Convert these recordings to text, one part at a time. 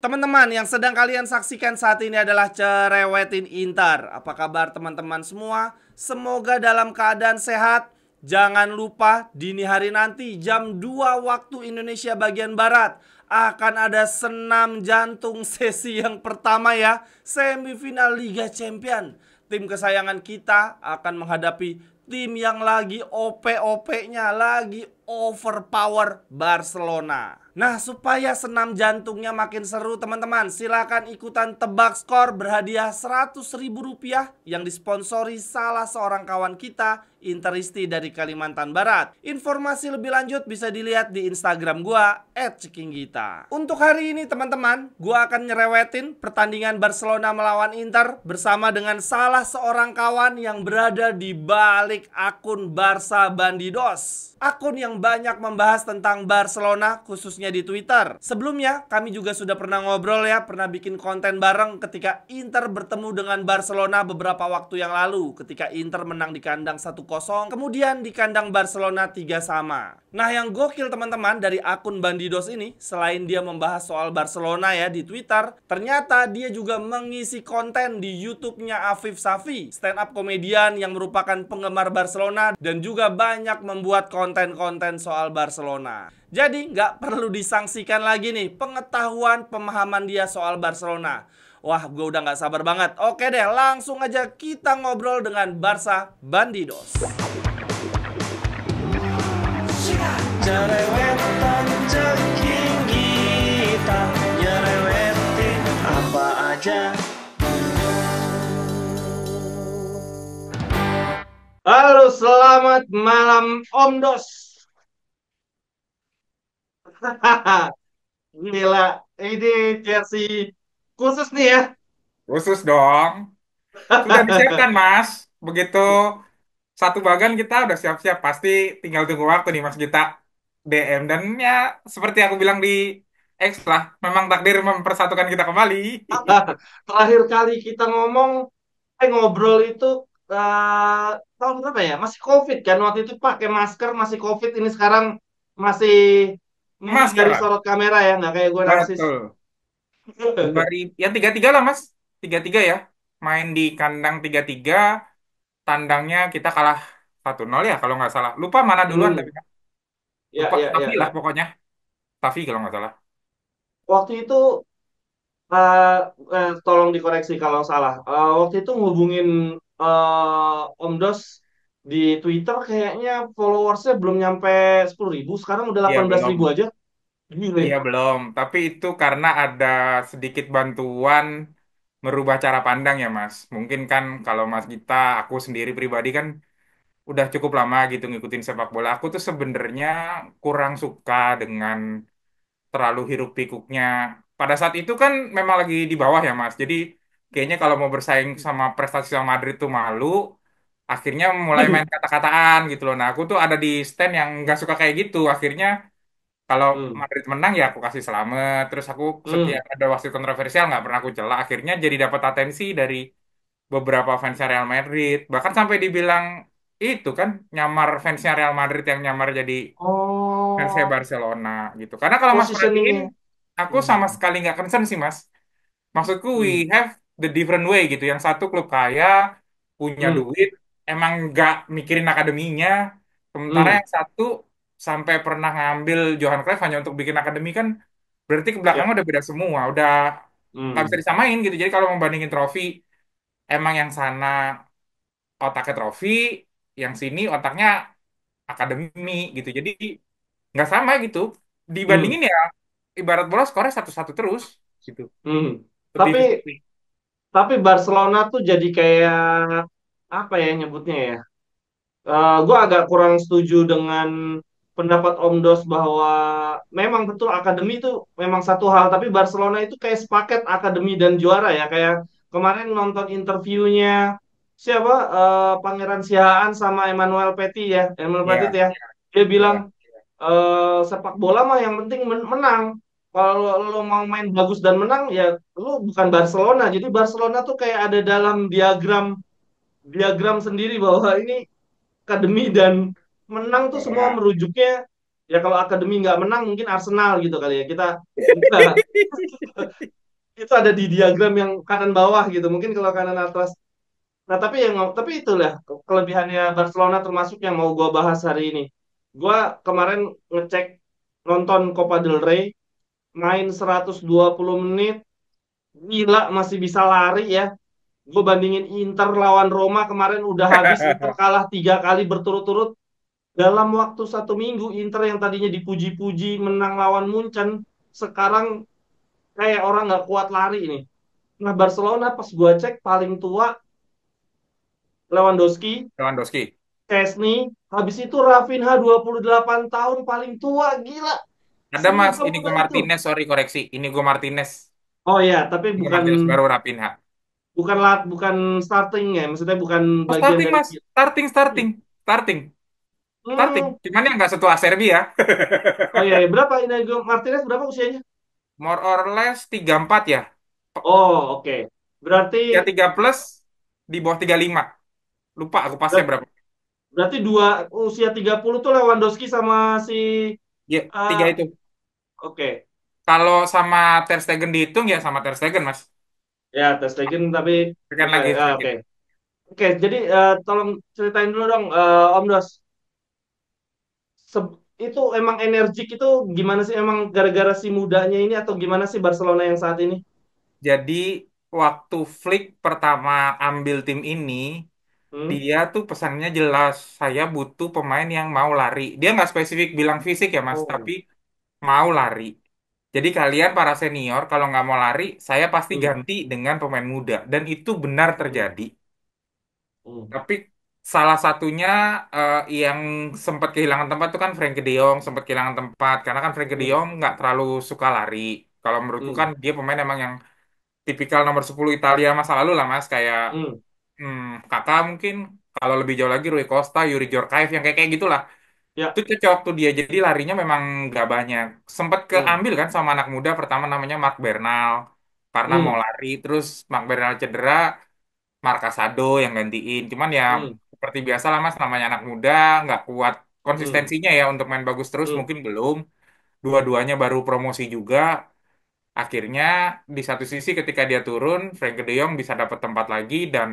Teman-teman, yang sedang kalian saksikan saat ini adalah Cerewetin Inter. Apa kabar teman-teman semua? Semoga dalam keadaan sehat. Jangan lupa dini hari nanti jam 2 waktu Indonesia bagian Barat akan ada senam jantung sesi yang pertama ya. Semifinal Liga Champion. Tim kesayangan kita akan menghadapi tim yang lagi OP-OP-nya, lagi overpower, Barcelona. Nah, supaya senam jantungnya makin seru teman-teman, silakan ikutan tebak skor berhadiah Rp100.000 yang disponsori salah seorang kawan kita, Interisti dari Kalimantan Barat. Informasi lebih lanjut bisa dilihat di Instagram gua @cekinggita. Untuk hari ini teman-teman, gua akan nyerewetin pertandingan Barcelona melawan Inter bersama dengan salah seorang kawan yang berada di balik akun Barca Bandidos. Akun yang banyak membahas tentang Barcelona khususnya di Twitter. Sebelumnya kami juga sudah pernah ngobrol ya, pernah bikin konten bareng ketika Inter bertemu dengan Barcelona beberapa waktu yang lalu, ketika Inter menang di kandang 1-0, kemudian di kandang Barcelona 3-3. Nah, yang gokil teman-teman dari akun Bandidos ini, selain dia membahas soal Barcelona ya di Twitter, ternyata dia juga mengisi konten di YouTube-nya Afif Safi, stand up komedian yang merupakan penggemar Barcelona dan juga banyak membuat konten-konten soal Barcelona. Jadi nggak perlu disangsikan lagi nih pengetahuan pemahaman dia soal Barcelona. Wah, gue udah nggak sabar banget. Oke deh, langsung aja kita ngobrol dengan Barca Bandidos. Jerewetan ceking kita, nyerewetin apa aja. Halo, selamat malam Om Dos. Gila, ini jersey khusus nih ya. Khusus dong. Sudah disiapkan, Mas. Begitu satu bagan kita udah siap-siap. Pasti tinggal tunggu waktu nih, Mas. Kita DM. Dan ya, seperti aku bilang di X lah, memang takdir mempersatukan kita kembali. Terakhir kali kita ngobrol itu tahun berapa ya? Masih COVID kan? Waktu itu pakai masker, masih COVID. Ini sekarang masih menghindari Maskeran. sorot kamera ya, nggak kayak gue narsis. Betul. 2000, ya 3-3 lah, Mas. 3-3 ya. Main di kandang 3-3. Tandangnya kita kalah 1-0 ya, kalau nggak salah. Lupa mana duluan, Hmm, tapi ya, lupa. ya, Tapi ya, lah ya. pokoknya. Tapi kalau nggak salah. Waktu itu eh, tolong dikoreksi kalau salah. Waktu itu ngubungin Om Dos di Twitter kayaknya followersnya belum nyampe 10.000. Sekarang udah Iya, 18.000 belum. aja. Gile. Iya belum, tapi itu karena ada sedikit bantuan merubah cara pandang ya Mas. Mungkin kan kalau Mas Gita, aku sendiri pribadi kan udah cukup lama gitu ngikutin sepak bola. Aku tuh sebenarnya kurang suka dengan terlalu hiruk pikuknya. Pada saat itu kan memang lagi di bawah ya Mas. Jadi kayaknya kalau mau bersaing sama prestasi sama Madrid tuh malu. Akhirnya mulai main kata-kataan gitu loh. Nah aku tuh ada di stand yang nggak suka kayak gitu. Akhirnya kalau Hmm, Madrid menang ya aku kasih selamat. Terus aku hmm, setiap ada wasit kontroversial nggak pernah aku celah. Akhirnya jadi dapat atensi dari beberapa fansnya Real Madrid. Bahkan sampai dibilang itu kan nyamar fansnya Real Madrid yang nyamar jadi fansnya oh, Barcelona gitu. Karena kalau Mas perhatiin, positioningnya. aku sama Hmm, sekali nggak concern sih Mas. Maksudku we hmm, have the different way gitu. Yang satu klub kaya, punya hmm, duit, emang nggak mikirin akademinya. Sementara hmm. yang satu sampai pernah ngambil Johan Cruyff hanya untuk bikin akademi kan berarti ke Ya, belakangnya udah beda semua, udah nggak bisa hmm, disamain gitu. Jadi kalau membandingin trofi, emang yang sana otaknya trofi, yang sini otaknya akademi gitu. Jadi nggak sama gitu. hmm, Dibandingin ya ibarat bola skornya 1-1 terus gitu. hmm. Lebih Tapi 50. tapi Barcelona tuh jadi kayak apa ya nyebutnya ya? Gue agak kurang setuju dengan pendapat Om Dos bahwa memang betul akademi itu memang satu hal, tapi Barcelona itu kayak sepaket akademi dan juara ya. Kayak kemarin nonton interviewnya siapa Pangeran Sihaan sama Emmanuel Petit ya, Emmanuel Petit Ya, ya. Dia bilang ya. sepak bola mah yang penting menang. Kalau lo mau main bagus dan menang ya lo bukan Barcelona. Jadi Barcelona tuh kayak ada dalam diagram diagram sendiri bahwa ini akademi dan menang tuh semua Ya. merujuknya ya kalau akademi nggak menang mungkin Arsenal gitu kali ya kita ada di diagram yang kanan bawah gitu. Mungkin kalau kanan atas. Nah, tapi itulah kelebihannya Barcelona termasuk yang mau gua bahas hari ini. Gua kemarin ngecek nonton Copa del Rey, main 120 menit, gila masih bisa lari ya. Gue bandingin Inter lawan Roma kemarin udah habis Inter kalah 3 kali berturut-turut dalam waktu 1 minggu. Inter yang tadinya dipuji-puji menang lawan Munchen sekarang kayak orang nggak kuat lari ini. Nah, Barcelona pas gue cek paling tua Lewandowski, Lewandowski. Chesney, habis itu Rafinha 28 tahun paling tua, gila. Ada Mas, ini Semuda gue itu. Martinez, sorry koreksi. Ini gue Martinez. Oh ya, tapi Inigo bukan Martinez baru Rapinha. bukan starting ya, maksudnya bukan Oh, bagian starting dari. Mas, starting, starting, starting, starting. Hmm. Cuman yang nggak setua Serbia. Oh iya, iya. Berapa Inigo Martinez berapa usianya? More or less 34 ya. Oh, oke. Berarti 33 plus di bawah 35. Lupa aku pasnya ber- berapa. berarti dua usia 30 tuh Lewandowski sama si Ya, tiga ah, itu. oke. Kalau sama Ter Stegen dihitung ya sama Ter Stegen, Mas. Ya, Ter Stegen tapi Tekan ya, lagi ya, sedikit. oke. Oke, jadi tolong ceritain dulu dong Om Dos. Itu emang energik itu gimana sih emang gara-gara si mudanya ini atau gimana sih Barcelona yang saat ini? Jadi waktu Flick pertama ambil tim ini, Hmm? dia tuh pesannya jelas. Saya butuh pemain yang mau lari. Dia nggak spesifik bilang fisik ya, Mas, Oh. tapi mau lari. Jadi kalian para senior kalau nggak mau lari, saya pasti Hmm. ganti dengan pemain muda. Dan itu benar Hmm. terjadi. Hmm. Tapi salah satunya yang sempat kehilangan tempat itu kan Frenkie de Jong sempat kehilangan tempat karena kan Frenkie de Hmm. Jong nggak terlalu suka lari. Kalau menurutku Hmm. kan dia pemain emang yang tipikal nomor 10 Italia masa lalu lah Mas kayak Hmm. Kakak mungkin kalau lebih jauh lagi Rui Costa, Yuri Djorkaeff yang kayak kayak gitulah. Ya. Itu cocok tuh dia jadi larinya memang nggak banyak. Sempat Hmm. keambil kan sama anak muda pertama namanya Mark Bernal karena mau Hmm. lari terus Mark Bernal cedera Marcasado yang gantiin. Cuman ya Hmm. seperti biasa lah Mas, namanya anak muda, nggak kuat Hmm. konsistensinya ya untuk main bagus terus Hmm. mungkin belum. Hmm. Dua-duanya baru promosi juga. Akhirnya di satu sisi ketika dia turun, Frank de Jong bisa dapat tempat lagi dan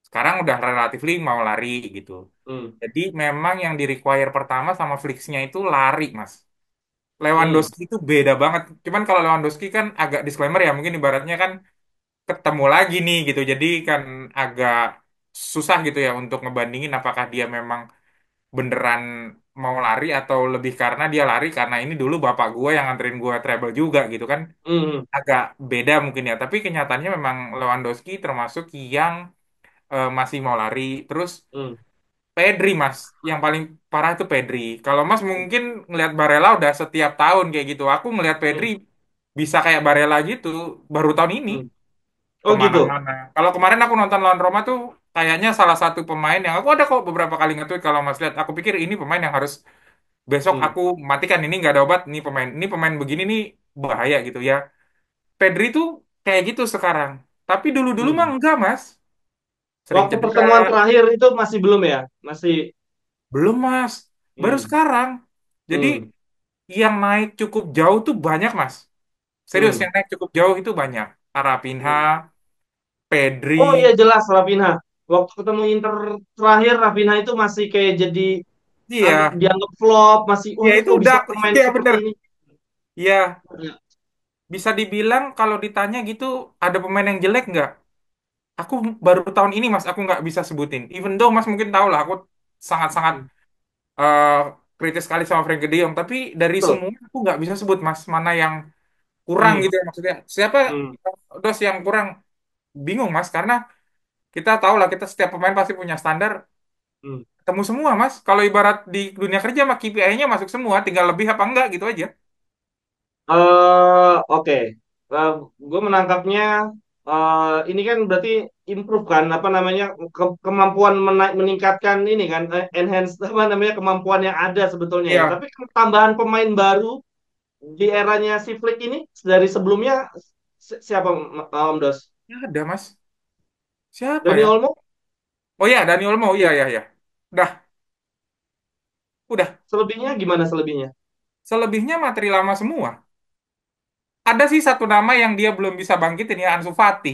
sekarang udah relatifly mau lari gitu. Hmm. Jadi memang yang di require pertama sama Flix-nya itu lari, Mas. Hmm. Lewandowski itu beda banget. Cuman kalau Lewandowski kan agak disclaimer ya, mungkin ibaratnya kan ketemu lagi nih gitu. Jadi kan agak susah gitu ya untuk ngebandingin apakah dia memang beneran mau lari atau lebih karena dia lari karena ini dulu bapak gue yang nganterin gue treble juga gitu kan Hmm. agak beda mungkin ya. Tapi kenyataannya memang Lewandowski termasuk yang masih mau lari. Terus Hmm. Pedri Mas, yang paling parah itu Pedri. Kalau Mas mungkin ngelihat Barella udah setiap tahun kayak gitu. Aku ngelihat Pedri Hmm. bisa kayak Barella gitu baru tahun ini. Hmm. Oh gitu. Kemana-mana. Kalau kemarin aku nonton lawan Roma tuh kayaknya salah satu pemain yang aku ada kok beberapa kali nge-tweet kalau Mas lihat. Aku pikir ini pemain yang harus besok Hmm. aku matikan ini nggak ada obat nih pemain. Ini pemain begini nih bahaya gitu ya. Pedri tuh kayak gitu sekarang. Tapi dulu-dulu mah Hmm. enggak Mas. Sering Waktu pertemuan cedera. terakhir itu masih belum ya? Masih. Belum Mas. Baru Hmm. sekarang. Jadi Hmm. yang naik cukup jauh tuh banyak Mas. Serius Hmm. yang naik cukup jauh itu banyak. Arapinha, Hmm. Oh iya Pedri. jelas Rafinha. Waktu ketemu Inter terakhir Rafinha itu masih kayak jadi Iya, dianggap flop, masih wah ya ini itu kok udah, bisa bermain iya seperti bener. ini. Iya, bisa dibilang kalau ditanya gitu, ada pemain yang jelek nggak? Aku baru tahun ini mas, aku nggak bisa sebutin. Even though mas mungkin tahu lah, aku sangat-sangat Hmm. eh, kritis sekali sama Frenkie de Jong. Tapi dari Betul. semua aku nggak bisa sebut mas, mana yang kurang Hmm. gitu ya maksudnya. Siapa Hmm. dos yang kurang? Bingung mas, karena kita tahu lah, kita setiap pemain pasti punya standar. Hmm. Ketemu semua mas. Kalau ibarat di dunia kerja mah KPI-nya masuk semua, tinggal lebih apa enggak gitu aja. Oke. Gue menangkapnya ini kan berarti improve kan apa namanya kemampuan meningkatkan ini kan enhance apa namanya kemampuan yang ada sebetulnya ya. Iya, Tapi kan tambahan pemain baru di eranya si Flick ini dari sebelumnya siapa Om Dos? ya ada mas. Siapa Dani ya? Olmo Oh ya, Dani Olmo. Iya, iya, iya. Udah. selebihnya gimana selebihnya? Selebihnya materi lama semua. ada sih satu nama yang dia belum bisa bangkitin ya, Ansu Fati.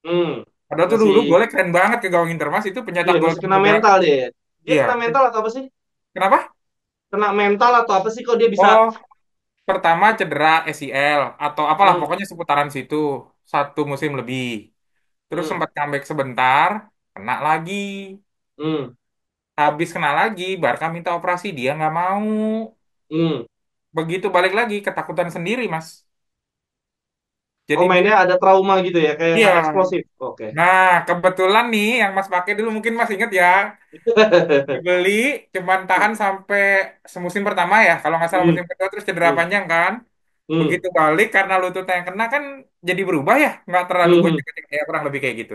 Hmm, Padahal tuh masih dulu golnya keren banget ke gawang Inter Mas, itu pencetak iya gol masih kena termuda. mental dia. Dia Iya. kena mental atau apa sih? Kenapa? Kena mental atau apa sih kok dia bisa? Oh, pertama cedera ACL atau apalah Hmm, pokoknya seputaran situ 1 musim lebih. Terus hmm, sempat comeback sebentar, kena lagi. hmm, Habis kena lagi, Barca minta operasi, dia nggak mau. hmm. Begitu balik lagi, ketakutan sendiri, Mas. Oh Jadi dia, mainnya ada trauma gitu ya, kayak iya. nggak eksplosif. Oke. Nah, kebetulan nih yang Mas pakai dulu mungkin Mas inget ya, dibeli cuman tahan sampai semusim pertama ya, kalau nggak salah Hmm, musim kedua terus cedera hmm, panjang kan. hmm, Begitu balik karena lututnya yang kena kan jadi berubah ya, nggak terlalu hmm, hmm. gocek ya kurang lebih kayak gitu.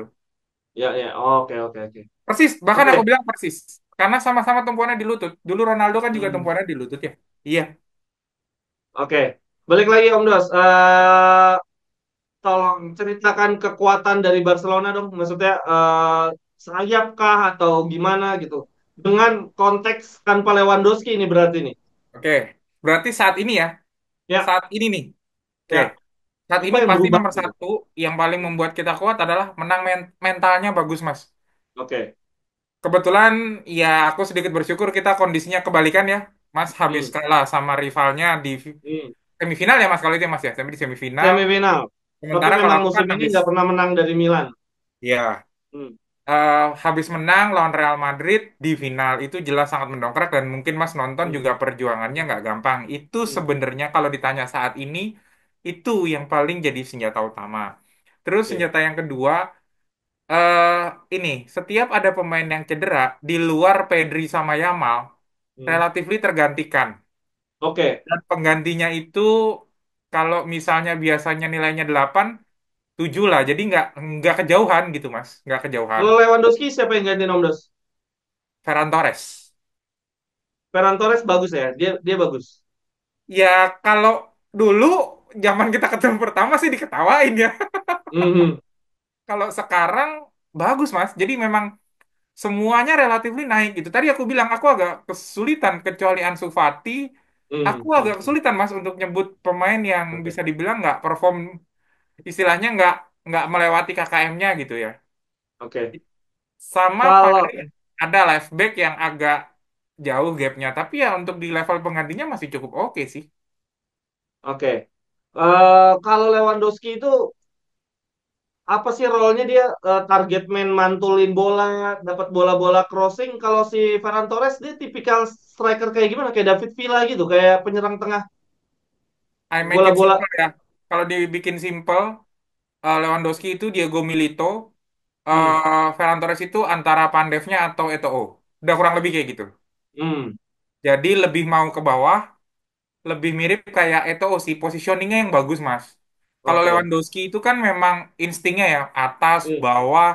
Ya, ya. Oke, oke, oke. Persis, bahkan aku Oke. bilang persis. Karena sama-sama tumpuannya di lutut. Dulu Ronaldo kan juga Hmm, tumpuannya di lutut ya. Iya. oke. Balik lagi Om Dos. Tolong ceritakan kekuatan dari Barcelona dong. Maksudnya sayap kah atau gimana gitu. Dengan konteks tanpa Lewandowski ini berarti nih. Oke. Berarti saat ini ya, Ya, saat ini nih. Oke. ya. Saat Apa ini yang pasti berubah nomor gitu? satu yang paling membuat kita kuat adalah menang mentalnya bagus, Mas. Oke. Kebetulan ya aku sedikit bersyukur kita kondisinya kebalikan ya. Mas habis Hmm, kalah sama rivalnya di hmm. semifinal ya Mas kalau itu ya, Mas ya. Tapi di semifinal. Semifinal. Tapi Sementara kalau memang aku kan musim ini habis nggak pernah menang dari Milan. ya Hmm, habis menang lawan Real Madrid di final itu jelas sangat mendongkrak dan mungkin Mas nonton hmm, juga perjuangannya nggak gampang. Itu hmm. sebenarnya kalau ditanya saat ini itu yang paling jadi senjata utama. Terus Oke. senjata yang kedua eh ini setiap ada pemain yang cedera di luar Pedri sama Yamal Hmm. relatif tergantikan Oke. dan penggantinya itu kalau misalnya biasanya nilainya 8 7 lah. Jadi nggak kejauhan gitu Mas, nggak kejauhan. Kalau Lewandowski siapa yang ganti Om Dos? Ferran Torres. Ferran Torres bagus ya. Dia bagus. Ya kalau dulu zaman kita ketemu pertama sih diketawain ya. Hmm, Kalau sekarang bagus Mas. Jadi memang semuanya relatif naik gitu. Tadi aku bilang aku agak kesulitan kecuali Ansu Fati. hmm, Aku hmm, agak kesulitan Mas untuk nyebut pemain yang oke. bisa dibilang nggak perform, istilahnya nggak melewati KKM-nya gitu ya. Oke. Sama Kalau paling ada left back yang agak jauh gapnya. Tapi ya untuk di level penggantinya masih cukup oke sih. oke. Kalau Lewandowski itu apa sih role-nya dia target man mantulin bola, dapat bola-bola crossing. Kalau si Ferran Torres dia tipikal striker kayak gimana? Kayak David Villa gitu, kayak penyerang tengah I make it bola-bola. simple ya. Kalau dibikin simple, Lewandowski itu Diego Milito, Hmm, Ferran Torres itu antara Pandevnya atau Eto'o. Udah kurang lebih kayak gitu. hmm, Jadi lebih mau ke bawah, lebih mirip kayak Eto'o sih, positioningnya yang bagus, Mas. Kalau oke. Lewandowski itu kan memang instingnya ya, atas, Hmm, bawah,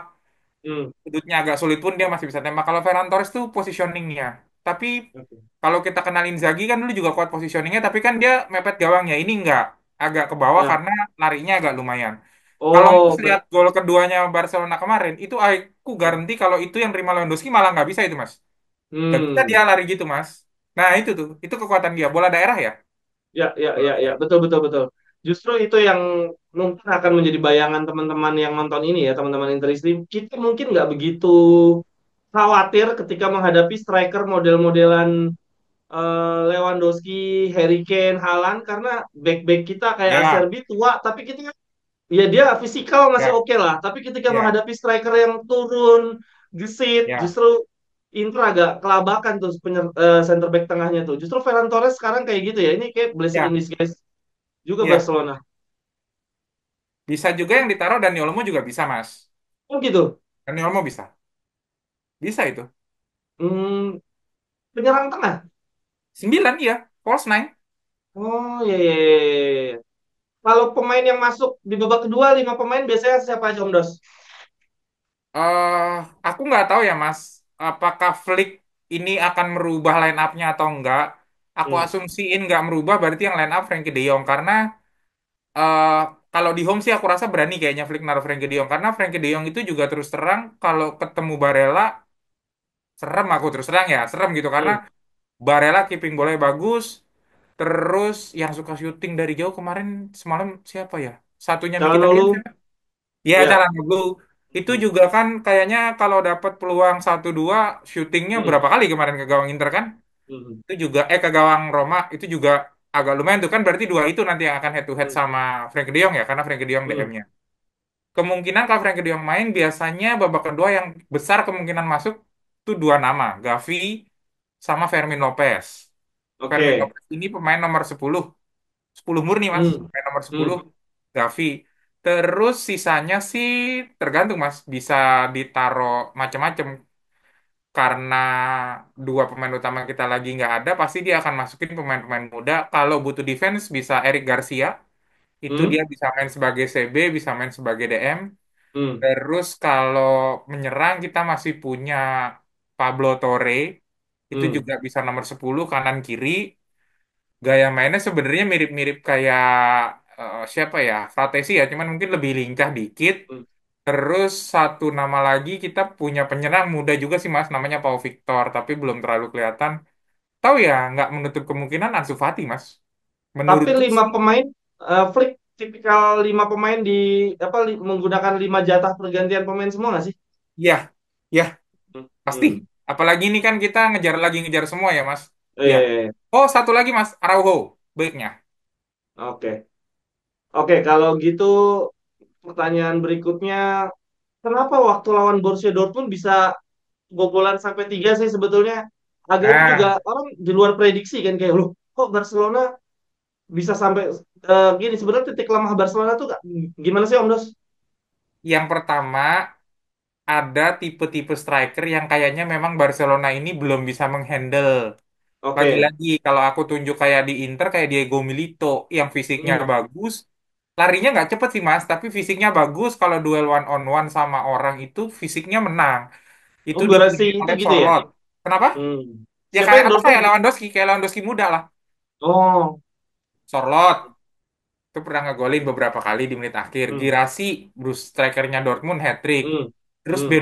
hmm, sudutnya agak sulit pun dia masih bisa tembak. Kalau Ferran Torres tuh positioningnya. Tapi oke. kalau kita kenalin Inzaghi kan dulu juga kuat positioningnya, tapi kan dia mepet gawangnya. Ini enggak, agak ke bawah Ya. karena larinya agak lumayan. Kalau Mas Oh, lihat gol keduanya Barcelona kemarin, itu aku garanti kalau itu yang terima Lewandowski malah nggak bisa itu Mas. Nggak bisa hmm. dia lari gitu Mas. Nah itu tuh, itu kekuatan dia. Bola daerah ya. Ya, ya, Bola ya, ya, daerah. betul, betul, betul. Justru itu yang mungkin akan menjadi bayangan teman-teman yang nonton ini ya, teman-teman Interistri. Kita mungkin nggak begitu khawatir ketika menghadapi striker model-modelan Lewandowski, Harry Kane, Haaland, karena back-back kita kayak Ya, Acerbi tua, tapi kita ya dia fisikal masih ya, oke lah. Tapi ketika ya, menghadapi striker yang turun, gesit, ya, justru Inter agak kelabakan tuh center back tengahnya tuh. Justru Ferran Torres sekarang kayak gitu ya. Ini kayak blessing in ya, disguise juga ya. Barcelona. Bisa juga yang ditaruh Dani Olmo juga bisa Mas. Oh gitu. Dani Olmo bisa. Bisa itu. Hmm, penyerang tengah. 9 iya, false 9. Oh iya, iya, iya, iya, iya. Kalau pemain yang masuk di babak kedua, 5 pemain biasanya siapa aja Om Dos? eh aku nggak tahu ya Mas, apakah Flick ini akan merubah line up-nya atau enggak. Aku Hmm, asumsiin nggak merubah, berarti yang line up Frankie De Jong karena eh kalau di home sih aku rasa berani kayaknya Flick naruh Frankie De Jong karena Frankie De Jong itu juga terus terang kalau ketemu Barella serem, aku terus terang ya serem gitu karena hmm, Barella keeping bolanya bagus, Terus yang suka syuting dari jauh kemarin semalam siapa ya? Satunya Nikita Williams Calhanoglu, siapa? Ya, ya. Calhanoglu. Itu Hmm, juga kan kayaknya kalau dapat peluang satu dua syutingnya hmm, berapa kali kemarin ke gawang Inter kan? hmm, Itu juga ke gawang Roma itu juga agak lumayan tuh kan berarti dua itu nanti yang akan head to head hmm, sama Frenkie de Jong ya karena Frenkie de Jong hmm, DM-nya. Kemungkinan kalau Frenkie de Jong main biasanya babak kedua yang besar kemungkinan masuk itu dua nama, Gavi sama Fermin Lopez. Fermin oke. Lopez ini pemain nomor 10, 10 murni Mas, Hmm, pemain nomor 10 hmm, Gavi. Terus sisanya sih tergantung Mas, bisa ditaruh macam-macam karena dua pemain utama kita lagi nggak ada, pasti dia akan masukin pemain-pemain muda. Kalau butuh defense bisa Eric Garcia, itu hmm, dia bisa main sebagai CB, bisa main sebagai DM. hmm, Terus kalau menyerang kita masih punya Pablo Torre, itu hmm, juga bisa nomor 10 kanan kiri. Gaya mainnya sebenarnya mirip-mirip kayak siapa ya? Fratesi ya, cuman mungkin lebih lincah dikit. hmm. Terus satu nama lagi kita punya penyerang muda juga sih Mas, namanya Pau Victor, tapi belum terlalu kelihatan. Tahu ya, nggak menutup kemungkinan Ansu Fati Mas. Tapi Menurutku lima sih, pemain, Flick tipikal lima pemain di apa menggunakan lima jatah pergantian pemain semua nggak sih? ya, ya Hmm, pasti. hmm. Apalagi ini kan kita ngejar semua ya Mas. Ya. Eh, Oh, satu lagi Mas, Araujo, baiknya. oke. Oke, kalau gitu pertanyaan berikutnya, kenapa waktu lawan Borussia Dortmund bisa bobolan sampai tiga sih sebetulnya? Agak itu juga Nah, orang di luar prediksi kan kayak loh, kok Barcelona bisa sampai gini? Sebenarnya titik lemah Barcelona tuh gimana sih Om Dos? yang pertama ada tipe-tipe striker yang kayaknya memang Barcelona ini belum bisa menghandle. Oke. Lagi-lagi kalau aku tunjuk kayak di Inter kayak Diego Milito yang fisiknya Hmm. bagus, larinya nggak cepet sih Mas, tapi fisiknya bagus. Kalau duel one on one sama orang itu fisiknya menang. Itu Oh, durasi dipunyai itu oleh gitu ya? Sorloth. Kenapa? Hmm. Ya Siapa kayak yang apa Dortmund? Kayak Lewandowski muda lah. Oh. Sorloth itu pernah ngegolin beberapa kali di menit akhir. Hmm. Girassi, Bruce strikernya Dortmund hat-trick. Hmm. Terus Hmm.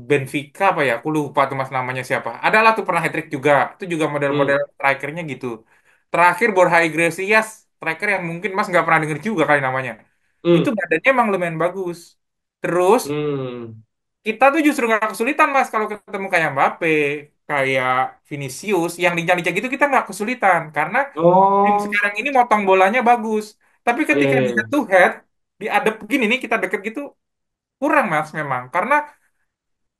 Benfica apa ya? Aku lupa tuh mas namanya siapa. Adalah tuh pernah hat-trick juga. Itu juga Hmm. model-model strikernya gitu. Terakhir Borja Iglesias, striker yang mungkin mas nggak pernah denger juga kali namanya. Itu Hmm. badannya emang lumayan bagus. Terus Hmm. kita tuh justru nggak kesulitan mas kalau ketemu kayak Mbappe, kayak Vinicius, yang lincah-lincah gitu kita nggak kesulitan karena tim Oh. sekarang ini motong bolanya bagus. Tapi Iya, ketika iya, di iya. head to head, diadep gini nih kita deket gitu kurang mas memang karena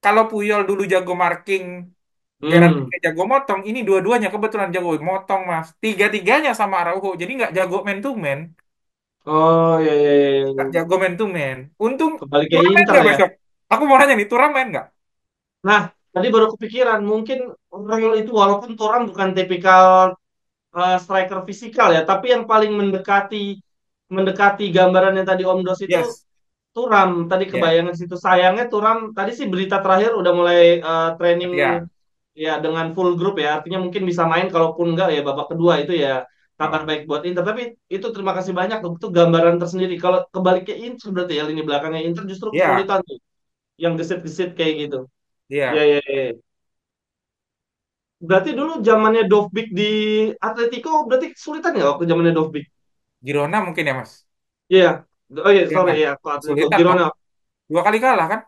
kalau Puyol dulu jago marking, Gerard Hmm. Pique jago motong, ini dua-duanya kebetulan jago motong mas. Tiga-tiganya sama Araujo, jadi nggak jago man to man, Oh, iya, iya, iya, nggak iya. jago man to man. Untung Kembali ke turnamen Inter nggak ya. besok? Aku mau nanya nih, turnamen nggak? Nah, tadi baru kepikiran, mungkin Real itu walaupun Thuram bukan tipikal striker fisikal ya, tapi yang paling mendekati gambaran yang tadi Om Dos itu Yes, Thuram. Tadi ya, kebayangan situ sayangnya Thuram. Tadi sih berita terakhir udah mulai training ya. ya dengan full group ya. Artinya mungkin bisa main kalaupun enggak ya babak kedua itu ya kabar Oh, baik buat Inter. Tapi itu terima kasih banyak tuh. Itu gambaran tersendiri. Kalau kembali ke Inter berarti ya lini belakangnya Inter justru ya, kesulitan tuh. Yang gesit-gesit kayak gitu. Ya, ya. ya, ya. Berarti dulu zamannya Dovbyk di Atletico berarti kesulitan nggak waktu zamannya Dovbyk? Girona mungkin ya mas. Iya. Oh iya, sorry Girona, ya, kok Atletico kesulitan dong. Girona. Dua kali kalah kan?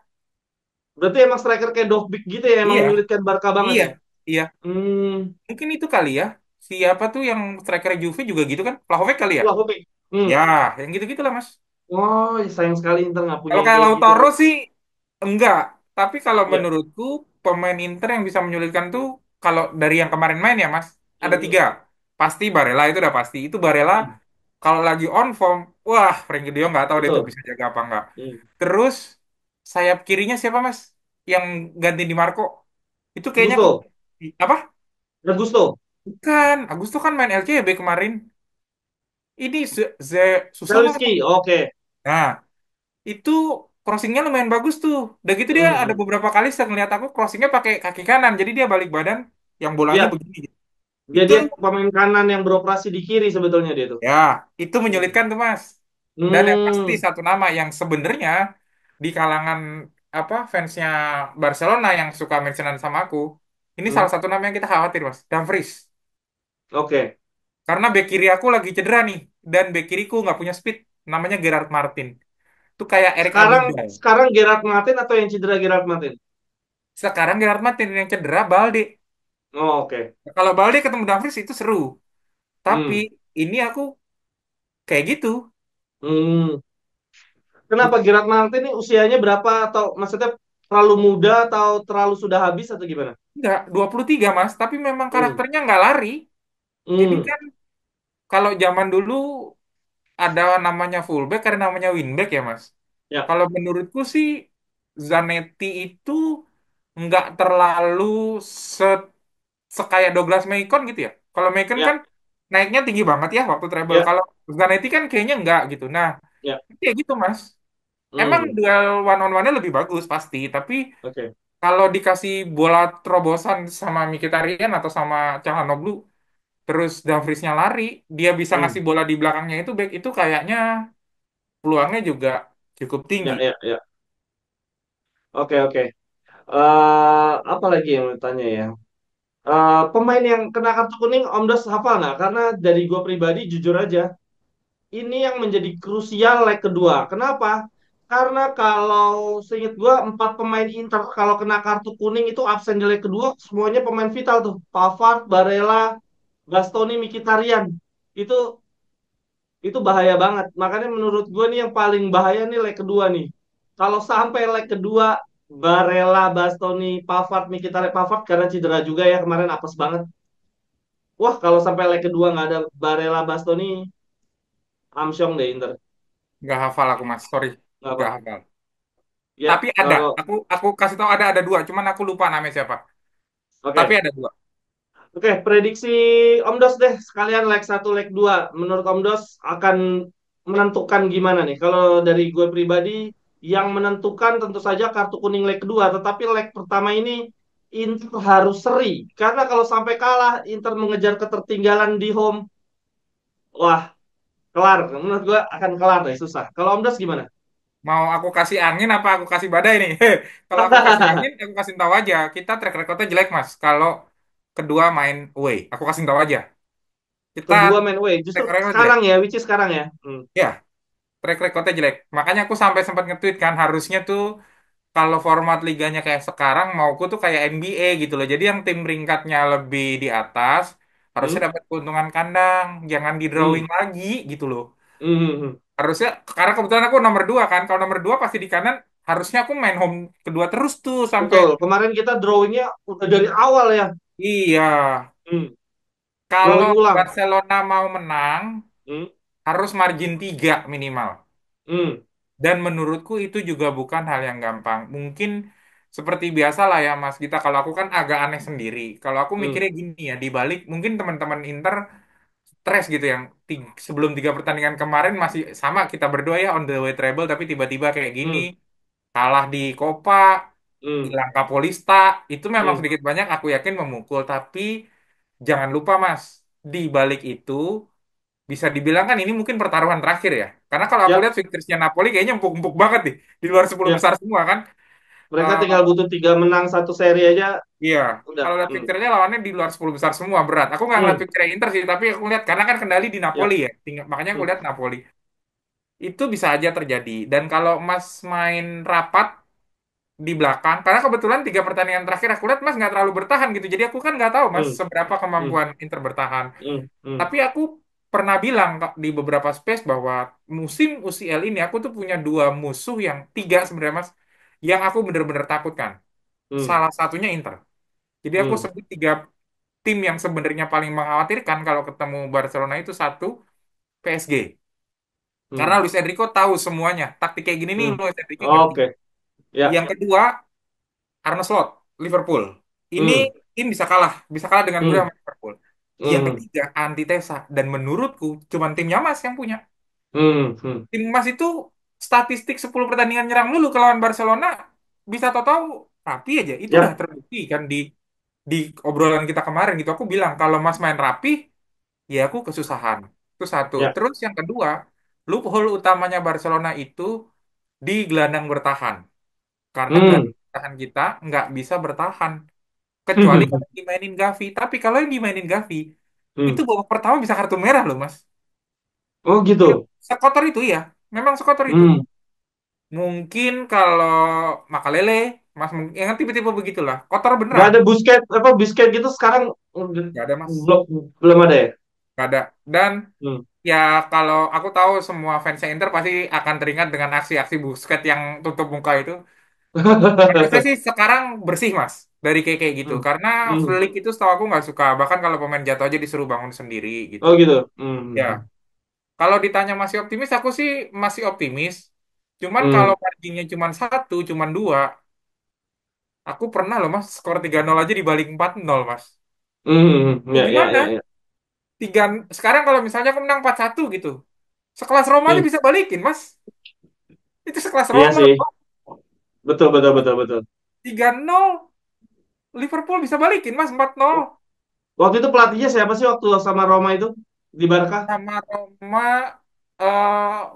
Berarti emang striker kayak Dovbyk gitu ya emang Iya, menyulitkan Barca banget iya, ya? iya. Hmm. Mungkin itu kali ya. Siapa tuh yang striker Juve juga gitu kan? Vlahovic kali ya? Vlahovic. Ya, Hmm. yang gitu-gitu lah mas. Oh, sayang sekali Inter nggak punya Kalau yang kayak kayak gitu. Lautaro sih enggak. Tapi kalau Ya. menurutku pemain Inter yang bisa menyulitkan tuh kalau dari yang kemarin main ya mas, ada Hmm. tiga. Pasti Barella itu udah pasti. Itu Barella Hmm. kalau lagi on form, wah Frenkie de Jong nggak tahu deh tuh Betul. bisa jaga apa enggak. Hmm. Terus sayap kirinya siapa mas? Yang ganti di Marco? Itu kayaknya aku Gusto. apa? Gusto. Bukan, Agus tuh kan main LCB kemarin. Ini Susono apa? Selwiski. Oke. Nah, itu crossingnya lumayan bagus tuh. Udah gitu dia ada Hmm. beberapa kali saya ngeliat aku crossingnya pakai kaki kanan, jadi dia balik badan yang bolanya Ya, begini. Itu dia pemain kanan yang beroperasi di kiri sebetulnya dia tuh. ya, itu Hmm. menyulitkan tuh Mas. Dan yang pasti Hmm. satu nama yang sebenarnya di kalangan apa fansnya Barcelona yang suka mentionan sama aku, ini Hmm. salah satu nama yang kita khawatir Mas, Dumfries. Oke. Karena bek kiri aku lagi cedera nih, dan bek kiriku nggak punya speed, namanya Gerard Martin. Itu kayak Eric Sekarang Abidal. sekarang Gerard Martin atau yang cedera Gerard Martin? Sekarang Gerard Martin yang cedera Balde. Oh, oke. Kalau Balde ketemu Dumfries itu seru. Tapi Hmm. ini aku kayak gitu. Hmm. Kenapa Gerard Martin ini usianya berapa atau maksudnya terlalu muda atau terlalu sudah habis atau gimana? Enggak, 23 Mas, tapi memang Hmm. karakternya nggak lari. Jadi Hmm. kan kalau zaman dulu ada namanya fullback, ada namanya wingback ya Mas. Ya, Kalau menurutku sih Zanetti itu nggak terlalu se sekaya Douglas Maicon gitu ya. Kalau Maicon kan ya, naiknya tinggi banget ya waktu treble. ya, Kalau Zanetti kan kayaknya nggak gitu. Nah, ya. kayak gitu Mas. Emang Hmm. duel one on one-nya lebih bagus pasti, tapi Oke. kalau dikasih bola terobosan sama Mkhitaryan atau sama Calhanoglu, terus Dumfries-nya lari, dia bisa Hmm. ngasih bola di belakangnya itu back itu kayaknya peluangnya juga cukup tinggi. Ya, ya, ya. Oke, oke. Apa lagi yang mau tanya ya? Pemain yang kena kartu kuning Om Dos hafal nggak? Karena dari gue pribadi jujur aja, ini yang menjadi krusial leg kedua. Kenapa? Karena kalau seingat gue empat pemain Inter kalau kena kartu kuning itu absen di leg kedua, semuanya pemain vital tuh. Pavard, Barella, Bastoni, Mkhitaryan. Itu itu bahaya banget. Makanya menurut gue nih yang paling bahaya nih leg kedua nih. Kalau sampai leg kedua Barella, Bastoni, Pavard, Mkhitaryan, Pavard karena cedera juga ya kemarin apes banget. Wah, kalau sampai leg kedua nggak ada Barella Bastoni, Amsyong deh Inter. Nggak hafal aku Mas, sorry. Nggak apa. Nggak hafal. Ya, Tapi ada, kalau aku kasih tahu ada dua, cuman aku lupa namanya siapa. Tapi oke. ada dua. Oke, prediksi Om Dos deh sekalian leg satu leg 2. Menurut Om Dos akan menentukan gimana nih? Kalau dari gue pribadi yang menentukan tentu saja kartu kuning leg kedua, tetapi leg pertama ini Inter harus seri. Karena kalau sampai kalah, Inter mengejar ketertinggalan di home. Wah, kelar. Menurut gue akan kelar deh, susah. Kalau Om Dos gimana? Mau aku kasih angin apa aku kasih badai nih? Kalau aku kasih angin, aku kasih tahu aja. Kita track recordnya jelek Mas. Kalau kedua main away, aku kasih tahu aja. Kita Kedua main away. Justru track record jelek. sekarang ya, which is sekarang ya. Hmm. Ya, track recordnya jelek. Makanya aku sampai sempat nge-tweet kan, harusnya tuh kalau format liganya kayak sekarang, mauku tuh kayak NBA gitu loh. Jadi yang tim peringkatnya lebih di atas, harusnya Hmm. dapat keuntungan kandang. Jangan di Hmm. drawing lagi gitu loh. Hmm. Hmm. Hmm. Harusnya, karena kebetulan aku nomor dua kan. Kalau nomor dua pasti di kanan, harusnya aku main home kedua terus tuh sampai. Betul. Kemarin kita drawingnya udah dari awal ya. Iya, Hmm. kalau Drawing ulang. Barcelona mau menang, Hmm. harus margin 3 minimal. Hmm. Dan menurutku itu juga bukan hal yang gampang. Mungkin seperti biasa lah ya Mas Gita, kalau aku kan agak aneh sendiri. Kalau aku Hmm. mikirnya gini ya, di balik mungkin teman-teman Inter stres gitu yang sebelum 3 pertandingan kemarin masih sama kita berdua ya on the way treble, tapi tiba-tiba kayak gini, Hmm. kalah di Copa, Hmm. hilang Kapolista, itu memang Hmm. sedikit banyak aku yakin memukul. Tapi jangan lupa Mas, di balik itu bisa dibilang kan ini mungkin pertaruhan terakhir ya. Karena kalau aku Ya, lihat fixtures-nya Napoli kayaknya empuk-empuk banget nih. Di luar 10 ya. besar semua kan. Mereka Eh, tinggal butuh tiga menang satu seri aja, iya. udah. Kalau lihat Hmm. fixture-nya lawannya di luar 10 besar semua berat. Aku nggak ngeliat Hmm. fixture Inter sih, tapi aku lihat karena kan kendali di Ya. Napoli ya. Makanya aku Hmm. lihat Napoli. Itu bisa aja terjadi. Dan kalau Mas main rapat di belakang, karena kebetulan 3 pertandingan terakhir aku lihat Mas nggak terlalu bertahan gitu. Jadi aku kan nggak tahu Mas Hmm. seberapa Hmm. kemampuan Inter bertahan. Hmm. Hmm. Tapi aku pernah bilang Kak, di beberapa space bahwa musim UCL ini aku tuh punya dua musuh yang tiga sebenarnya Mas, yang aku bener-bener takutkan. Hmm. Salah satunya Inter. Jadi aku Hmm. sebut 3 tim yang sebenarnya paling mengkhawatirkan kalau ketemu Barcelona itu satu PSG. Karena Hmm. Luis Enrique tahu semuanya. Taktik kayak gini nih Hmm. Luis Enrique ngerti. Oke. Ya. Yang kedua Arne Slot, Liverpool. Ini Hmm. tim bisa kalah dengan mudah Hmm. sama Liverpool. Yang Hmm. ketiga antitesa dan menurutku cuman timnya Mas yang punya. Hmm. Hmm. Tim Mas itu statistik 10 pertandingan nyerang dulu ke lawan Barcelona bisa tahu-tahu rapi aja. Itu udah Ya. terbukti kan di obrolan kita kemarin gitu. Aku bilang kalau Mas main rapi, ya aku kesusahan. Itu satu. Ya. Terus yang kedua, loophole utamanya Barcelona itu di gelandang bertahan. Karena Hmm. gelandang bertahan kita nggak bisa bertahan kecuali Hmm. kalau dimainin Gavi. Tapi kalau yang dimainin Gavi, Itu Hmm. babak pertama bisa kartu merah loh, Mas. Oh gitu. Sekotor itu ya, memang sekotor itu. Hmm. Mungkin kalau Makalele, Mas, yang kan tipe-tipe begitulah. Kotor Nggak beneran. ada busket apa bisket gitu sekarang Nggak ada, Mas. belum belum ada ya? Nggak ada. Dan Hmm. ya kalau aku tahu semua fans Inter pasti akan teringat dengan aksi-aksi Busquets yang tutup muka itu. Harusnya sih sekarang bersih, Mas, dari kayak gitu. Hmm. Karena Hmm. Flick itu setahu aku nggak suka. Bahkan kalau pemain jatuh aja disuruh bangun sendiri gitu. Oh gitu. Ya, Hmm. kalau ditanya masih optimis, aku sih masih optimis. Cuman Hmm. kalau marginnya cuma satu, cuma dua, aku pernah loh, Mas, skor 3-0 aja dibalik 4-0, Mas. Hmm. Ya Ya, ya, gimana? ya, ya. Tiga, sekarang kalau misalnya aku menang 4-1 gitu. Sekelas Roma aja Hmm. bisa balikin, Mas. Itu sekelas Iya Roma sih. loh. Betul, betul, betul, betul. 3-0 Liverpool bisa balikin, Mas, 4-0 Waktu itu pelatihnya siapa sih waktu sama Roma itu di Barca? sama Roma,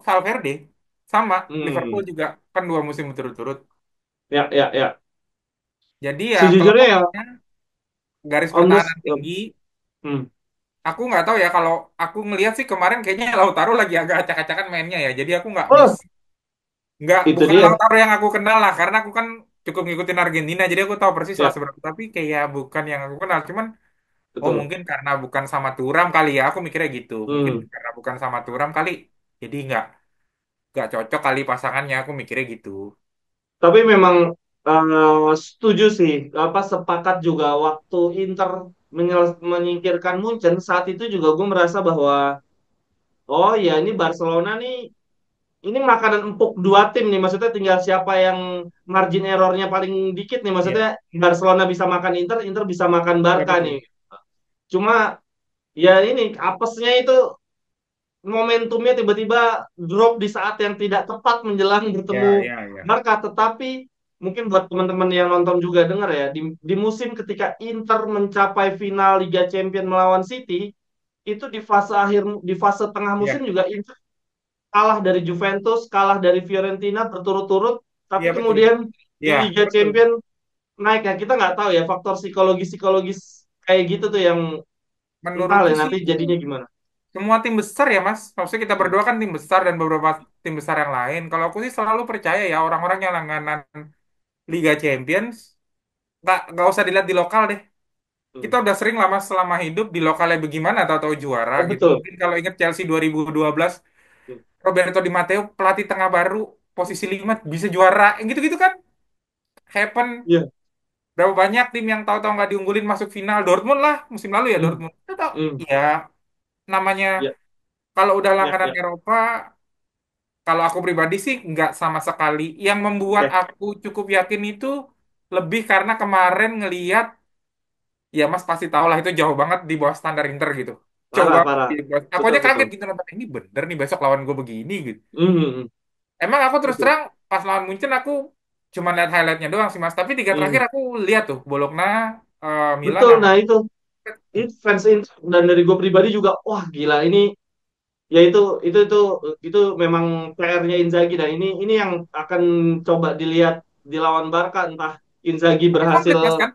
Valverde sama Liverpool Hmm. juga kan 2 musim berturut-turut. Ya, ya, ya. Jadi ya Sejujurnya ya, kelemahannya garis Om Dos. pertahanan tinggi. Hmm. Aku nggak tahu ya, kalau aku ngelihat sih kemarin kayaknya Lautaro lagi agak acak-acakan mainnya ya. Jadi aku nggak Oh, bisa, nggak, itu bukan dia. Lautaro yang aku kenal lah, karena aku kan cukup ngikutin Argentina. Jadi aku tahu persis lah Ya, seberapa. Tapi kayak bukan yang aku kenal. Cuman oh betul. mungkin karena bukan sama Turam kali ya. Aku mikirnya gitu. Mungkin Hmm. karena bukan sama Turam kali. Jadi nggak cocok kali pasangannya. Aku mikirnya gitu. Tapi memang setuju sih. Apa sepakat juga waktu Inter menyingkirkan Munchen saat itu juga gue merasa bahwa oh ya ini Barcelona nih ini makanan empuk dua tim nih. Maksudnya tinggal siapa yang margin errornya paling dikit nih. Maksudnya Iya, Barcelona bisa makan Inter, Inter bisa makan iya Barca nih. betul. Cuma ya ini apesnya itu momentumnya tiba-tiba drop di saat yang tidak tepat menjelang bertemu Ya, ya, ya. Barca. Tetapi mungkin buat teman-teman yang nonton juga dengar ya, di musim ketika Inter mencapai final Liga Champions melawan City, itu di fase akhir, di fase tengah musim Iya, juga Inter kalah dari Juventus, kalah dari Fiorentina berturut-turut, tapi iya betul. kemudian di Iya, Liga betul. Champions naik ya. Kita nggak tahu ya faktor psikologis-psikologis kayak gitu tuh yang entah Menurutku lah sih nanti itu jadinya gimana. semua tim besar ya, Mas. Maksudnya kita Hmm. berdua kan tim besar dan beberapa tim besar yang lain. Kalau aku sih selalu percaya ya, orang-orang yang langganan Liga Champions nggak usah dilihat di lokal deh. Hmm. Kita udah sering lama selama hidup di lokalnya bagaimana tahu-tahu juara Oh, gitu. betul. Mungkin kalau ingat Chelsea 2012, Hmm. Roberto Di Matteo pelatih tengah baru posisi 5 bisa juara. Yang gitu-gitu kan happen. Iya. Berapa banyak tim yang tahu-tahu nggak diunggulin masuk final. Dortmund lah musim lalu ya, Hmm. Dortmund. Kita tahu Hmm. ya, namanya Ya, kalau udah ya, langganan ya. Eropa, kalau aku pribadi sih nggak sama sekali. Yang membuat Oke. aku cukup yakin itu lebih karena kemarin ngeliat, ya Mas pasti tahu lah itu jauh banget di bawah standar Inter gitu. Jauh Parah, banget parah. di bawah. Aku Betul, aja betul. kaget gitu nonton ini bener nih besok lawan gue begini gitu. Hmm. Hmm, hmm. Emang aku terus Betul. terang pas lawan Munchen aku cuma lihat highlightnya doang sih Mas. Tapi tiga Hmm. terakhir aku lihat tuh Bologna, Milan Betul. sama. Nah, itu fans Inter dan dari gue pribadi juga, wah gila ini ya itu memang PR-nya Inzaghi dan ini yang akan coba dilihat di lawan Barca entah Inzaghi Karena berhasil komplit Mas kan?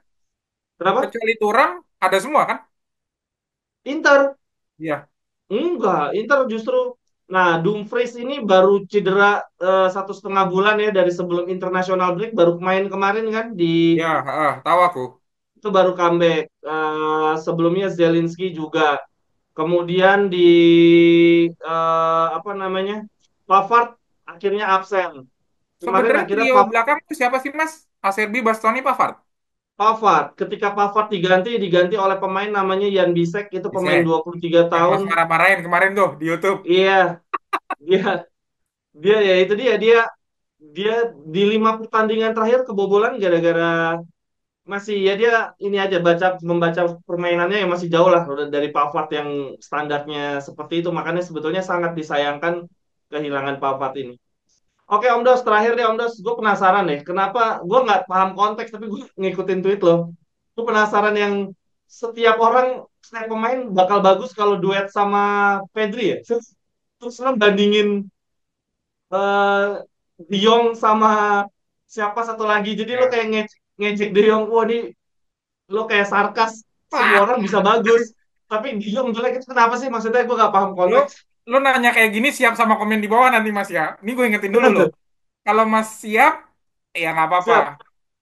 kenapa? Kecuali Thuram ada semua kan? Inter Iya. enggak, Inter justru nah Dumfries ini baru cedera 1,5 bulan ya dari sebelum international break baru main kemarin kan di Ya, tahu aku. itu baru comeback. Sebelumnya Zelinski juga. Kemudian di apa namanya Pavard akhirnya absen. Kemarin Sebenarnya akhirnya trio belakang itu siapa sih Mas? Acerbi, Bastoni, Pavard. Pavard. Ketika Pavard diganti oleh pemain namanya Jan Bisek itu Bisa. pemain 23 Yang tahun. Mas marah-marahin kemarin tuh di YouTube. Iya, dia dia ya itu dia dia di 5 pertandingan terakhir kebobolan gara-gara masih ya dia ini aja membaca permainannya yang masih jauh lah udah dari Pavard yang standarnya seperti itu makanya sebetulnya sangat disayangkan kehilangan Pavard ini. Oke Om Dos terakhir deh Om Dos gue penasaran deh kenapa gue nggak paham konteks tapi gue ngikutin tweet lo. Gue penasaran yang setiap orang setiap pemain bakal bagus kalau duet sama Pedri ya. Terus lo bandingin eh De Jong sama siapa satu lagi jadi lo Ya. kayak ngejek De Jong wah ini lo kayak sarkas semua Wah, orang bisa bagus. Tapi De Jong jelek itu kenapa sih? Maksudnya gue gak paham Lo konteks. lo nanya kayak gini siap sama komen di bawah nanti Mas ya. Ini gue ingetin dulu loh. Kalau Mas siap, ya nggak apa-apa. Siap,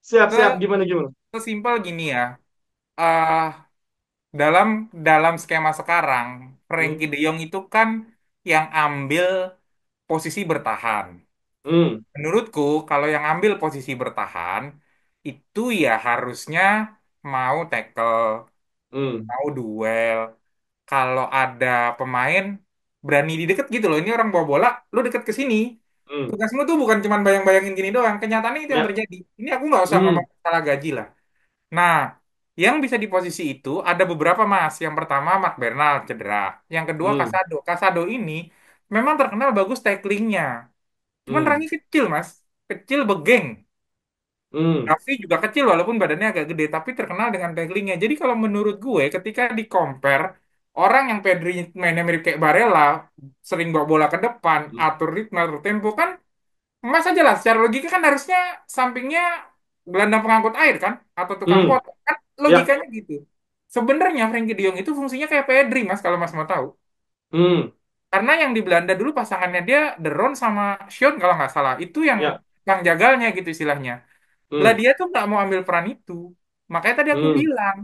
siap, Se siap. Gimana, gimana? Sesimpel gini ya. eh dalam dalam skema sekarang, Hmm, Frankie De Jong itu kan yang ambil posisi bertahan. hmm, Menurutku, kalau yang ambil posisi bertahan, itu ya harusnya mau tackle, hmm, mau duel. Kalau ada pemain berani di deket gitu loh, ini orang bawa bola, lu deket ke sini. hmm. Tugasmu tuh bukan cuma bayang-bayangin gini doang. Kenyataannya itu yang Ya, terjadi. Ini aku nggak usah hmm, ngomong masalah gaji lah. Nah, yang bisa di posisi itu ada beberapa mas. Yang pertama, Mark Bernal cedera. Yang kedua, hmm, Casado. Casado ini memang terkenal bagus tacklingnya. Cuman hmm, Rangi kecil, Mas. Kecil begeng. hmm, Raffi juga kecil walaupun badannya agak gede, tapi terkenal dengan tacklingnya. Jadi kalau menurut gue, ketika di compare, orang yang Pedri mainnya mirip kayak Barella, sering bawa bola ke depan, hmm, atur ritme, atur tempo, kan Mas aja lah. Secara logika kan harusnya sampingnya gelandang pengangkut air kan? Atau tukang hmm. potong. Kan Ya, logikanya gitu. Sebenarnya Frenkie de Jong itu fungsinya kayak Pedri, Mas, kalau Mas mau tahu. hmm, Karena yang di Belanda dulu pasangannya dia De Roon sama Sean kalau nggak salah. Itu yang ya, bang jagalnya gitu istilahnya. Lah hmm, dia tuh nggak mau ambil peran itu. Makanya tadi aku hmm, bilang,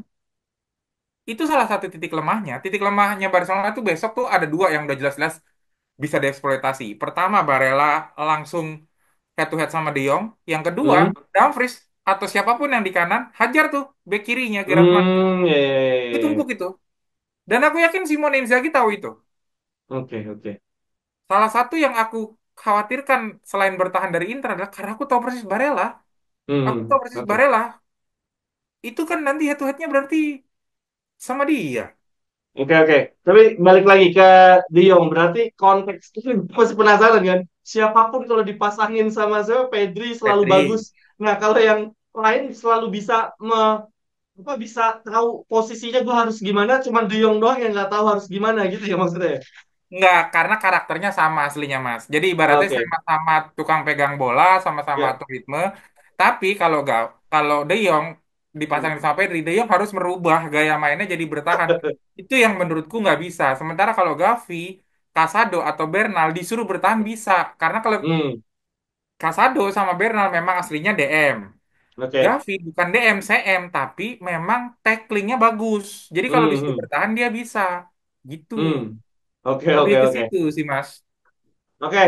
itu salah satu titik lemahnya. Titik lemahnya Barcelona tuh besok tuh ada dua yang udah jelas-jelas bisa dieksploitasi. Pertama, Barella langsung head to head sama De Jong. Yang kedua, hmm, Dumfries atau siapapun yang di kanan, hajar tuh bek kirinya Gerard Martin. hmm, ya, ya, Itu ya, tumpuk ya. itu. Dan aku yakin Simone Inzaghi tahu itu. Oke, oke. Salah satu yang aku khawatirkan selain bertahan dari Inter adalah karena aku tahu persis Barella. Aku Hmm, tahu persis oke. Barella. Itu kan nanti head to headnya berarti sama dia. Oke, oke. Tapi balik lagi ke De Jong, berarti konteks itu masih penasaran kan? Siapapun kalau dipasangin sama saya, Pedri selalu bagus. Pedri. Nah, kalau yang lain selalu bisa apa bisa tahu posisinya gue harus gimana, cuman De Jong doang yang nggak tahu harus gimana gitu ya maksudnya. Ya? Enggak, karena karakternya sama aslinya, Mas. Jadi ibaratnya Oke, sama-sama tukang pegang bola, sama-sama ya. atur ritme. Tapi kalau De Jong Hmm. dipasangin sama Pedri, De Jong harus merubah gaya mainnya jadi bertahan. Itu yang menurutku nggak bisa. Sementara kalau Gavi, Casado atau Bernal disuruh bertahan bisa. Karena kalau Hmm, Casado sama Bernal memang aslinya DM. oke. Gavi bukan DM, CM, tapi memang tacklingnya bagus. Jadi kalau Hmm, disuruh hmm, bertahan dia bisa. Gitu. hmm. Oke, Lebih oke, ke oke. situ sih, Mas. Oke,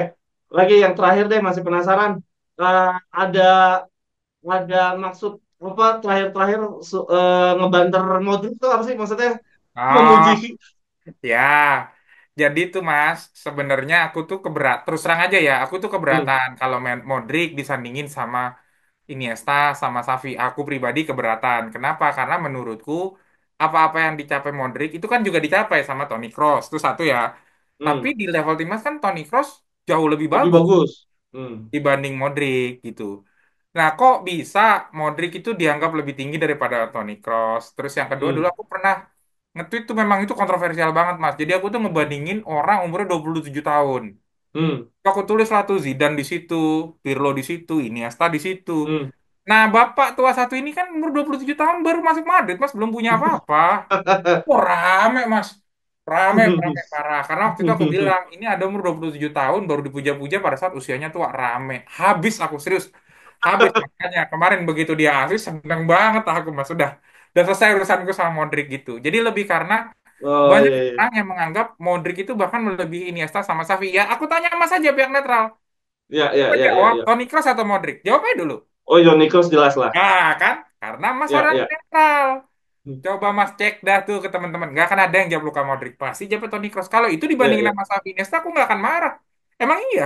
lagi yang terakhir deh masih penasaran. Eh, ada ada maksud apa terakhir-terakhir ngebanter Modric itu apa sih maksudnya memuji? Oh, ya. Jadi tuh Mas, sebenarnya aku tuh terus terang aja ya, aku tuh Hmm, keberatan kalau Modric disandingin sama Iniesta sama Xavi. Aku pribadi keberatan. Kenapa? Karena menurutku apa-apa yang dicapai Modric itu kan juga dicapai sama Toni Kroos. Itu satu ya. Tapi hmm. di level timnas kan Toni Kroos jauh lebih Lebih bagus bagus. Hmm, dibanding Modric gitu. Nah, kok bisa Modric itu dianggap lebih tinggi daripada Toni Kroos? Terus yang kedua dulu hmm, aku pernah nge-tweet tuh memang itu kontroversial banget, Mas. Jadi aku tuh ngebandingin orang umurnya 27 tahun. hmm, Aku tulis lah tuh Zidane di situ, Pirlo di situ, Iniesta di situ. hmm. Nah, Bapak tua satu ini kan umur 27 tahun baru masuk Madrid, Mas, belum punya apa-apa. Oh, rame, Mas. Rame parah. Karena waktu itu aku bilang, ini ada umur 27 tahun, baru dipuja-puja pada saat usianya tua, rame. Habis aku, serius. Habis, makanya. Kemarin begitu dia habis, seneng banget aku, Mas. Udah selesai urusanku sama Modric gitu. Jadi lebih karena Oh banyak iya, iya. orang yang menganggap Modric itu bahkan melebihi Iniesta sama Xavi. Ya, aku tanya Mas aja pihak netral. Ya, ya, Coba ya, ya, jawab, ya. Toni Kroos atau Modric? Jawab aja dulu. Oh, Johnny Cross jelas lah. Nah, kan? Karena Mas Ya, orang ya. netral. Coba Mas cek dah tuh ke teman-teman. Nggak akan ada yang jawab Luka Modric. Pasti jawab Toni Kroos. Kalau itu Ya, dibandingin ya. sama Xavi Iniesta, aku nggak akan marah. Emang iya.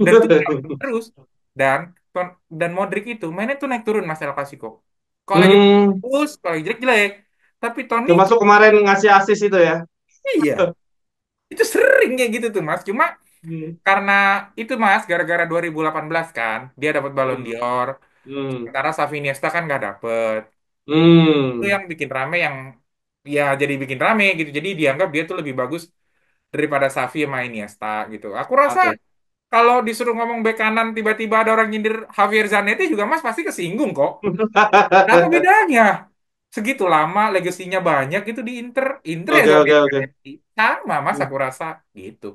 Dan itu dilakukan terus. Dan dan Modric itu mainnya tuh naik turun Mas El Clasico. Kalau lagi Hmm, bagus, kalau lagi jelek-jelek. Tapi Toni, termasuk kemarin ngasih assist itu ya. iya. Itu sering kayak gitu tuh Mas. Cuma Hmm, karena itu Mas, gara-gara 2018 kan, dia dapat Ballon hmm, d'Or. hmm, Sementara Xavi Iniesta kan nggak dapet. Itu hmm. yang bikin rame yang ya jadi bikin rame gitu. Jadi dianggap dia tuh lebih bagus daripada Xavi sama Iniesta gitu. Aku rasa Oke. kalau disuruh ngomong bek kanan tiba-tiba ada orang nyindir Javier Zanetti juga Mas pasti kesinggung kok. Apa bedanya? segitu lama legasinya banyak itu di Inter. Inter ya Oke, sama oke, kayak oke. PSG. Sama Mas aku rasa gitu.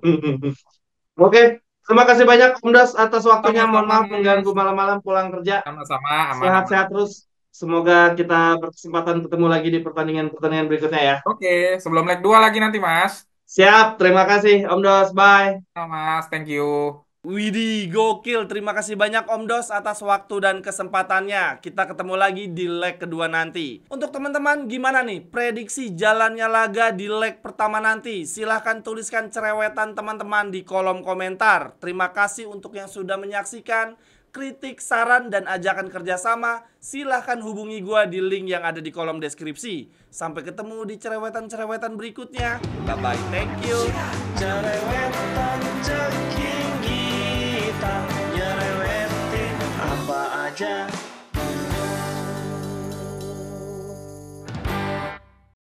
Oke, terima kasih banyak Om Das atas waktunya. Mohon Sama-sama maaf mengganggu Mas. malam-malam pulang kerja. Sama-sama aman-aman. Sehat-sehat terus. Semoga kita berkesempatan ketemu lagi di pertandingan-pertandingan berikutnya ya. Oke, sebelum leg 2 lagi nanti Mas. Siap, terima kasih Om Dos. Bye. Sama Mas, thank you. Widih, gokil. Terima kasih banyak Om Dos atas waktu dan kesempatannya. Kita ketemu lagi di leg kedua nanti. Untuk teman-teman, gimana nih prediksi jalannya laga di leg pertama nanti? Silahkan tuliskan cerewetan teman-teman di kolom komentar. Terima kasih untuk yang sudah menyaksikan. Kritik, saran, dan ajakan kerjasama, silahkan hubungi gua di link yang ada di kolom deskripsi. Sampai ketemu di cerewetan-cerewetan berikutnya. Bye-bye, thank you. Cerewetan ceking kita nyerewetin apa aja.